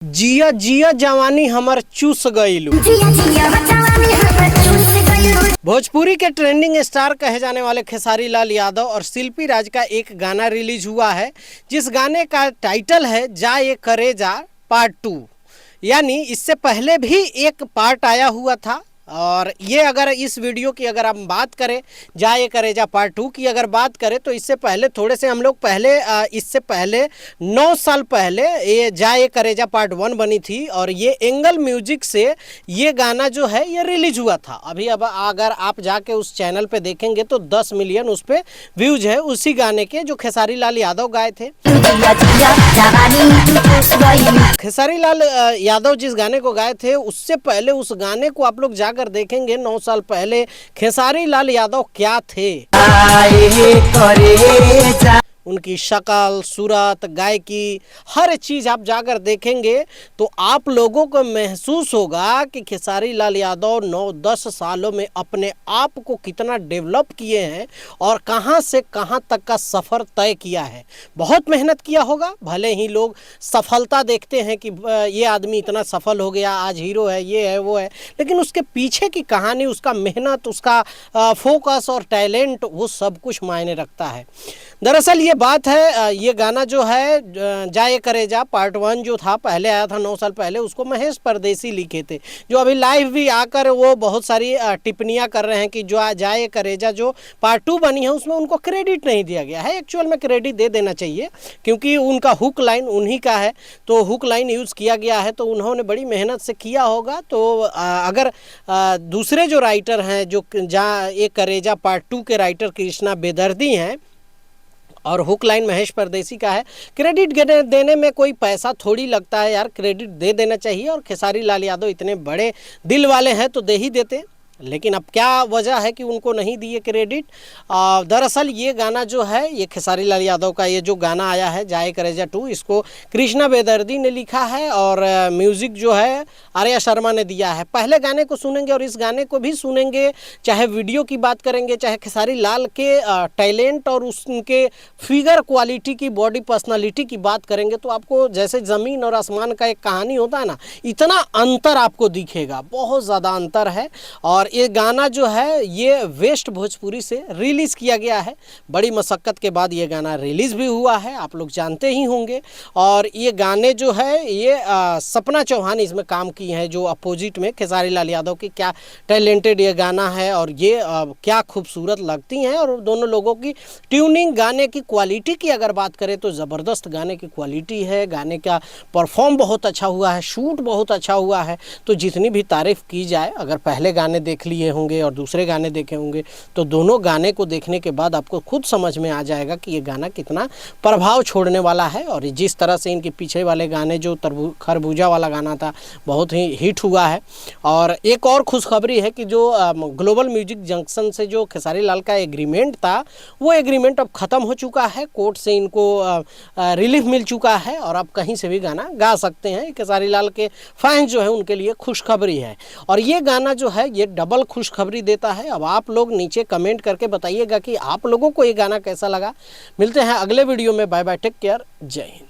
जिया जिया जवानी हमर चूस गइलू। भोजपुरी के ट्रेंडिंग स्टार कहे जाने वाले खेसारी लाल यादव और शिल्पी राज का एक गाना रिलीज हुआ है, जिस गाने का टाइटल है जा ये करे जा पार्ट 2। यानी इससे पहले भी एक पार्ट आया हुआ था। और ये अगर इस वीडियो की अगर हम बात करें, जा ये करे जा पार्ट 2 की अगर बात करें, तो इससे पहले थोड़े से हम लोग इससे पहले 9 साल पहले ये जा ये करे जा पार्ट 1 बनी थी। और ये एंगल म्यूजिक से ये गाना जो है ये रिलीज हुआ था। अभी अब अगर आप जाके उस चैनल पे देखेंगे तो 10 मिलियन उस पर व्यूज है उसी गाने के, जो खेसारी लाल यादव गाए थे। खेसारी लाल यादव जिस गाने को गाए थे, उससे पहले उस गाने को आप लोग जाकर देखेंगे 9 साल पहले खेसारी लाल यादव क्या थे। उनकी शक्ल, सूरत, गायकी, हर चीज़ आप जाकर देखेंगे तो आप लोगों को महसूस होगा कि खेसारी लाल यादव 9-10 सालों में अपने आप को कितना डेवलप किए हैं और कहां से कहां तक का सफ़र तय किया है। बहुत मेहनत किया होगा। भले ही लोग सफलता देखते हैं कि ये आदमी इतना सफल हो गया, आज हीरो है, ये है, वो है, लेकिन उसके पीछे की कहानी, उसका मेहनत, उसका फोकस और टैलेंट, वो सब कुछ मायने रखता है। दरअसल ये बात है, ये गाना जो है जा ये करे जा पार्ट 1 जो था, पहले आया था 9 साल पहले, उसको महेश परदेसी लिखे थे, जो अभी लाइव भी आकर वो बहुत सारी टिप्पणियां कर रहे हैं कि जो जा ये करे जा जो पार्ट 2 बनी है उसमें उनको क्रेडिट नहीं दिया गया है। एक्चुअल में क्रेडिट दे देना चाहिए, क्योंकि उनका हुक लाइन उन्हीं का है, तो हुक लाइन यूज़ किया गया है, तो उन्होंने बड़ी मेहनत से किया होगा। तो अगर दूसरे जो राइटर हैं, जो जा ये करे जा पार्ट 2 के राइटर कृष्णा बेदर्दी हैं और हुक लाइन महेश परदेसी का है, क्रेडिट देने में कोई पैसा थोड़ी लगता है यार, क्रेडिट दे देना चाहिए। और खेसारी लाल यादव इतने बड़े दिल वाले हैं तो दे ही देते, लेकिन अब क्या वजह है कि उनको नहीं दिए क्रेडिट। दरअसल ये गाना जो है, ये खेसारी लाल यादव का ये जो गाना आया है जा ये करे जा 2, इसको कृष्णा बेदर्दी ने लिखा है और म्यूज़िक जो है आर्या शर्मा ने दिया है। पहले गाने को सुनेंगे और इस गाने को भी सुनेंगे, चाहे वीडियो की बात करेंगे, चाहे खेसारी लाल के टैलेंट और उनके फिगर क्वालिटी की, बॉडी पर्सनालिटी की बात करेंगे, तो आपको जैसे ज़मीन और आसमान का एक कहानी होता है ना, इतना अंतर आपको दिखेगा, बहुत ज़्यादा अंतर है। और ये गाना जो है ये वेस्ट भोजपुरी से रिलीज़ किया गया है। बड़ी मशक्क़त के बाद ये गाना रिलीज़ भी हुआ है, आप लोग जानते ही होंगे। और ये गाने जो है ये सपना चौहान इसमें काम की हैं, जो अपोजिट में खेसारी लाल यादव की। क्या टैलेंटेड ये गाना है और ये क्या खूबसूरत लगती हैं। और दोनों लोगों की ट्यूनिंग, गाने की क्वालिटी की अगर बात करें तो ज़बरदस्त गाने की क्वालिटी है। गाने का परफॉर्म बहुत अच्छा हुआ है, शूट बहुत अच्छा हुआ है। तो जितनी भी तारीफ़ की जाए, अगर पहले गाने देख लिए होंगे और दूसरे गाने देखे होंगे, तो दोनों गाने को देखने के बाद आपको खुद समझ में आ जाएगा कि ये गाना कितना प्रभाव छोड़ने वाला है। और जिस तरह से इनके पीछे वाले गाने, जो खरबूजा वाला गाना था, बहुत ही हिट हुआ है। और एक और खुशखबरी है कि जो ग्लोबल म्यूजिक जंक्शन से जो खेसारी लाल का एग्रीमेंट था, वो एग्रीमेंट अब ख़त्म हो चुका है। कोर्ट से इनको रिलीफ मिल चुका है और अब कहीं से भी गाना गा सकते हैं। खेसारी लाल के फैंस जो है उनके लिए खुशखबरी है। और ये गाना जो है ये डबल खुशखबरी देता है। अब आप लोग नीचे कमेंट करके बताइएगा कि आप लोगों को ये गाना कैसा लगा। मिलते हैं अगले वीडियो में। बाय बाय, टेक केयर, जय हिंद।